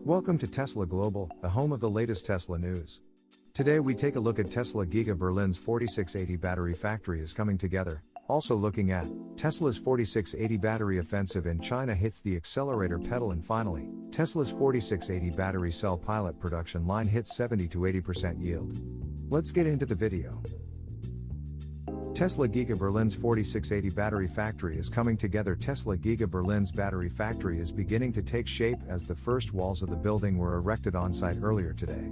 Welcome to Tesla Global, the home of the latest Tesla news. Today we take a look at Tesla Giga Berlin's 4680 battery factory is coming together. Also looking at Tesla's 4680 battery offensive in China hits the accelerator pedal, and finally, Tesla's 4680 battery cell pilot production line hits 70 to 80% yield. Let's get into the video. Tesla Giga Berlin's 4680 battery factory is coming together. Tesla Giga Berlin's battery factory is beginning to take shape as the first walls of the building were erected on site earlier today.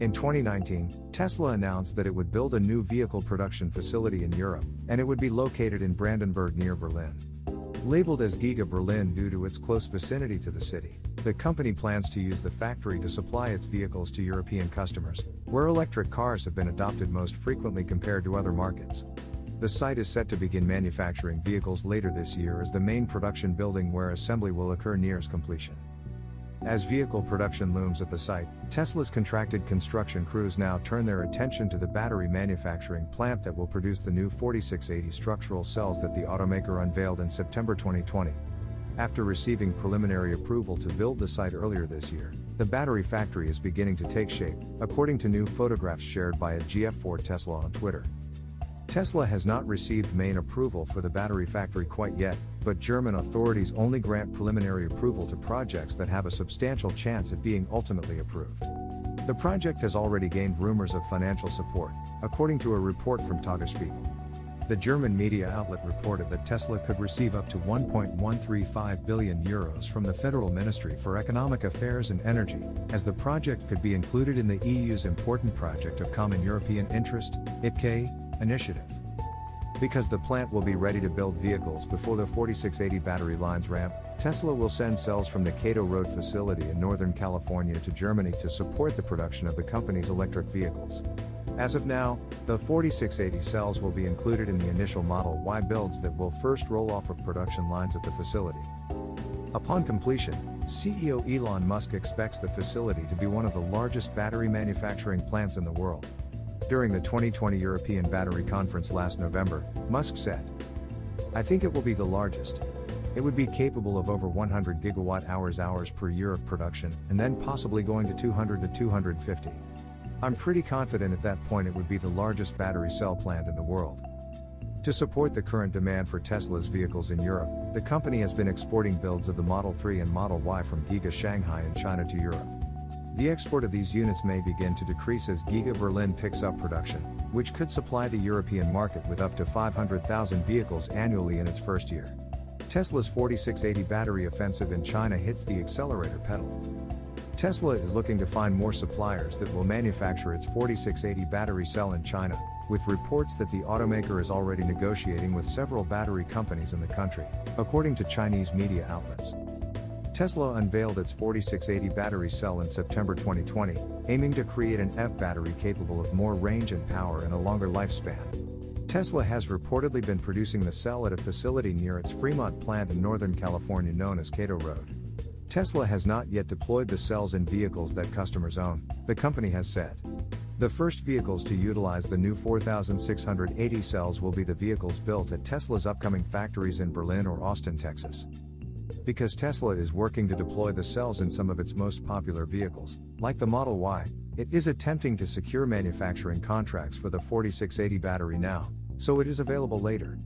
In 2019, Tesla announced that it would build a new vehicle production facility in Europe, and it would be located in Brandenburg near Berlin. Labeled as Giga Berlin due to its close vicinity to the city, the company plans to use the factory to supply its vehicles to European customers, where electric cars have been adopted most frequently compared to other markets. The site is set to begin manufacturing vehicles later this year as the main production building where assembly will occur nears completion. As vehicle production looms at the site, Tesla's contracted construction crews now turn their attention to the battery manufacturing plant that will produce the new 4680 structural cells that the automaker unveiled in September 2020. After receiving preliminary approval to build the site earlier this year, the battery factory is beginning to take shape, according to new photographs shared by @GF4 Tesla on Twitter. Tesla has not received main approval for the battery factory quite yet, but German authorities only grant preliminary approval to projects that have a substantial chance at being ultimately approved. The project has already gained rumors of financial support, according to a report from Tagesspiegel. The German media outlet reported that Tesla could receive up to €1.135 billion from the Federal Ministry for Economic Affairs and Energy, as the project could be included in the EU's Important Project of Common European Interest (IPCEI) initiative. Because the plant will be ready to build vehicles before the 4680 battery lines ramp, Tesla will send cells from the Cato Road facility in Northern California to Germany to support the production of the company's electric vehicles. As of now, the 4680 cells will be included in the initial Model Y builds that will first roll off of production lines at the facility. Upon completion, CEO Elon Musk expects the facility to be one of the largest battery manufacturing plants in the world. During the 2020 European Battery Conference last November, Musk said, "I think it will be the largest. It would be capable of over 100 gigawatt-hours per year of production, and then possibly going to 200 to 250. I'm pretty confident at that point it would be the largest battery cell plant in the world." To support the current demand for Tesla's vehicles in Europe, the company has been exporting builds of the Model 3 and Model Y from Giga Shanghai in China to Europe. The export of these units may begin to decrease as Giga Berlin picks up production, which could supply the European market with up to 500,000 vehicles annually in its first year. Tesla's 4680 battery offensive in China hits the accelerator pedal. Tesla is looking to find more suppliers that will manufacture its 4680 battery cell in China, with reports that the automaker is already negotiating with several battery companies in the country, according to Chinese media outlets. Tesla unveiled its 4680 battery cell in September 2020, aiming to create an EV battery capable of more range and power and a longer lifespan. Tesla has reportedly been producing the cell at a facility near its Fremont plant in Northern California known as Cato Road. Tesla has not yet deployed the cells in vehicles that customers own, the company has said. The first vehicles to utilize the new 4680 cells will be the vehicles built at Tesla's upcoming factories in Berlin or Austin, Texas. Because Tesla is working to deploy the cells in some of its most popular vehicles, like the Model Y, it is attempting to secure manufacturing contracts for the 4680 battery now, so it is available later.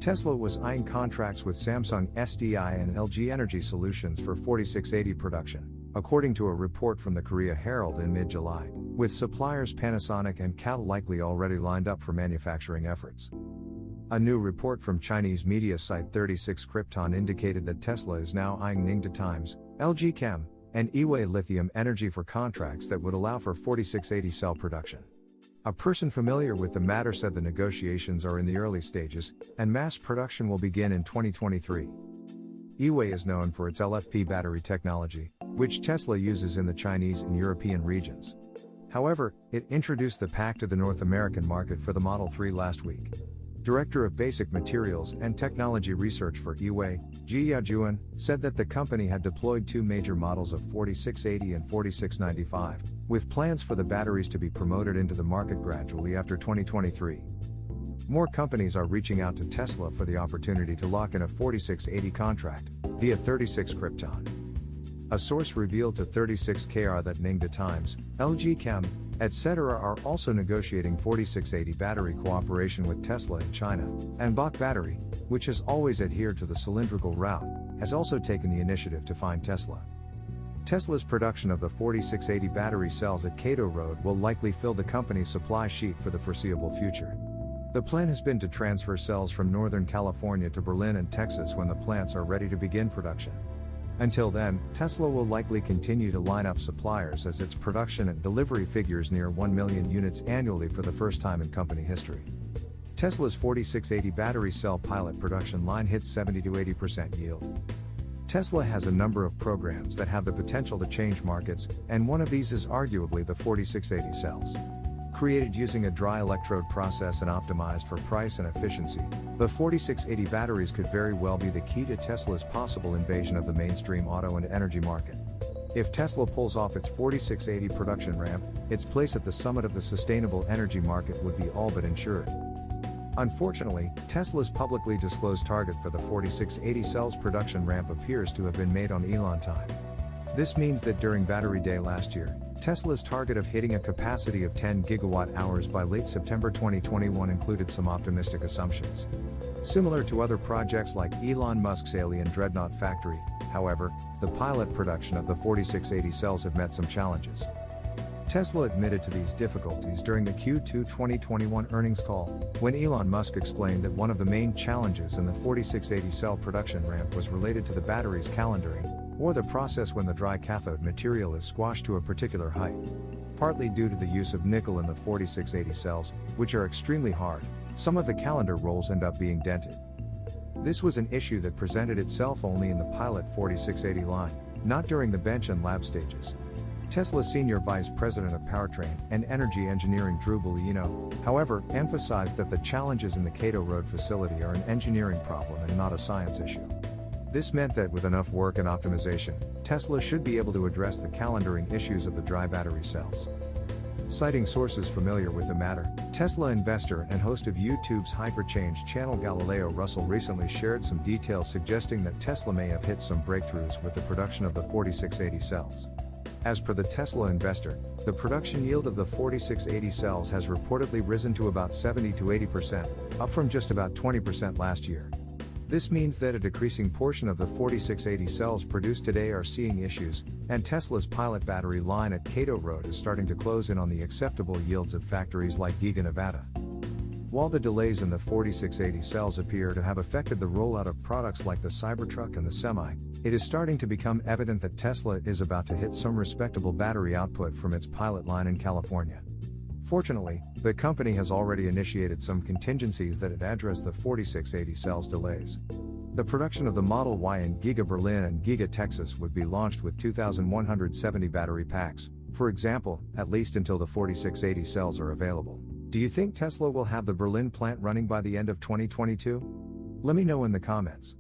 Tesla was eyeing contracts with Samsung SDI and LG Energy Solutions for 4680 production, according to a report from the Korea Herald in mid-July, with suppliers Panasonic and Shoutout likely already lined up for manufacturing efforts. A new report from Chinese media site 36 Krypton indicated that Tesla is now eyeing Ningde Times, LG Chem, and Eway Lithium Energy for contracts that would allow for 4680 cell production. A person familiar with the matter said the negotiations are in the early stages, and mass production will begin in 2023. Eway is known for its LFP battery technology, which Tesla uses in the Chinese and European regions. However, it introduced the pack to the North American market for the Model 3 last week. Director of Basic Materials and Technology Research for Eway, Ji Yajuan, said that the company had deployed two major models of 4680 and 4695, with plans for the batteries to be promoted into the market gradually after 2023. More companies are reaching out to Tesla for the opportunity to lock in a 4680 contract, via 36 Krypton. A source revealed to 36KR that Ningde Times, LG Chem, etc. are also negotiating 4680 battery cooperation with Tesla in China, and Bach Battery, which has always adhered to the cylindrical route, has also taken the initiative to find Tesla. Tesla's production of the 4680 battery cells at Cato Road will likely fill the company's supply sheet for the foreseeable future. The plan has been to transfer cells from Northern California to Berlin and Texas when the plants are ready to begin production. Until then, Tesla will likely continue to line up suppliers as its production and delivery figures near 1 million units annually for the first time in company history. Tesla's 4680 battery cell pilot production line hits 70–80% yield. Tesla has a number of programs that have the potential to change markets, and one of these is arguably the 4680 cells. Created using a dry electrode process and optimized for price and efficiency, the 4680 batteries could very well be the key to Tesla's possible invasion of the mainstream auto and energy market. If Tesla pulls off its 4680 production ramp, its place at the summit of the sustainable energy market would be all but ensured. Unfortunately, Tesla's publicly disclosed target for the 4680 cells production ramp appears to have been made on Elon time. This means that during Battery Day last year, Tesla's target of hitting a capacity of 10 gigawatt-hours by late September 2021 included some optimistic assumptions. Similar to other projects like Elon Musk's Alien Dreadnought factory, however, the pilot production of the 4680 cells have met some challenges. Tesla admitted to these difficulties during the Q2 2021 earnings call, when Elon Musk explained that one of the main challenges in the 4680 cell production ramp was related to the battery's calendaring, or the process when the dry cathode material is squashed to a particular height. Partly due to the use of nickel in the 4680 cells, which are extremely hard, some of the calendar rolls end up being dented. This was an issue that presented itself only in the pilot 4680 line, not during the bench and lab stages. Tesla's Senior Vice President of Powertrain and Energy Engineering Drew Bellino, however, emphasized that the challenges in the Cato Road facility are an engineering problem and not a science issue. This meant that with enough work and optimization, Tesla should be able to address the calendaring issues of the dry battery cells. Citing sources familiar with the matter, Tesla investor and host of YouTube's Hyperchange channel Galileo Russell recently shared some details suggesting that Tesla may have hit some breakthroughs with the production of the 4680 cells. As per the Tesla investor, the production yield of the 4680 cells has reportedly risen to about 70–80%, up from just about 20% last year. This means that a decreasing portion of the 4680 cells produced today are seeing issues, and Tesla's pilot battery line at Cato Road is starting to close in on the acceptable yields of factories like Giga, Nevada. While the delays in the 4680 cells appear to have affected the rollout of products like the Cybertruck and the Semi, it is starting to become evident that Tesla is about to hit some respectable battery output from its pilot line in California. Fortunately, the company has already initiated some contingencies that address the 4680 cells delays. The production of the Model Y in Giga Berlin and Giga Texas would be launched with 2,170 battery packs, for example, at least until the 4680 cells are available. Do you think Tesla will have the Berlin plant running by the end of 2022? Let me know in the comments.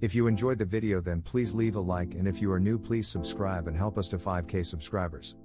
If you enjoyed the video, then please leave a like, and if you are new, please subscribe and help us to 5K subscribers.